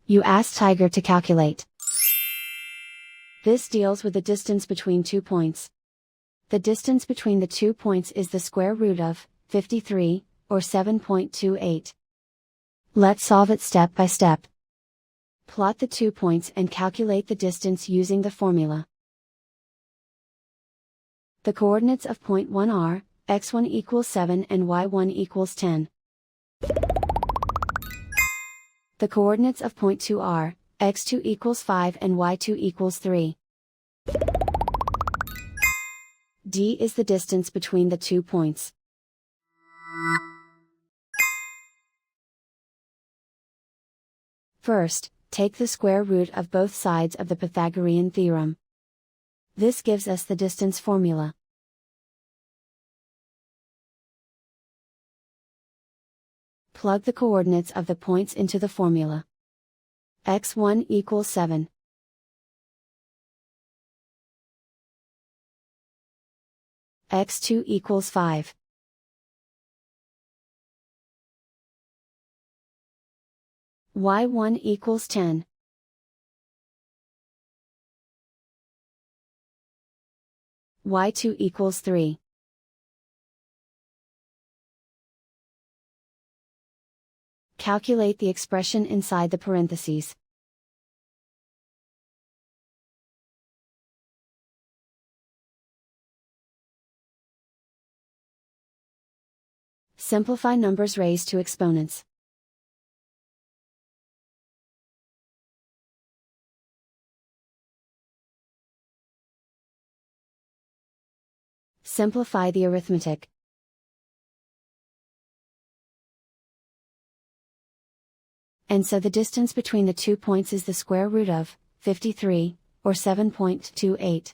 You ask Tiger to calculate. This deals with the distance between 2 points. The distance between the 2 points is the square root of 53, or 7.28. Let's solve it step by step. Plot the 2 points and calculate the distance using the formula. The coordinates of point 1 are, x1 equals 7 and y1 equals 10. The coordinates of point 2 are, x2 equals 5 and y2 equals 3. D is the distance between the 2 points. First, take the square root of both sides of the Pythagorean theorem. This gives us the distance formula. Plug the coordinates of the points into the formula. x1 equals 7. x2 equals 5. y1 equals 10. y2 equals 3. Calculate the expression inside the parentheses. Simplify numbers raised to exponents. Simplify the arithmetic. And so the distance between the 2 points is the square root of 53, or 7.28.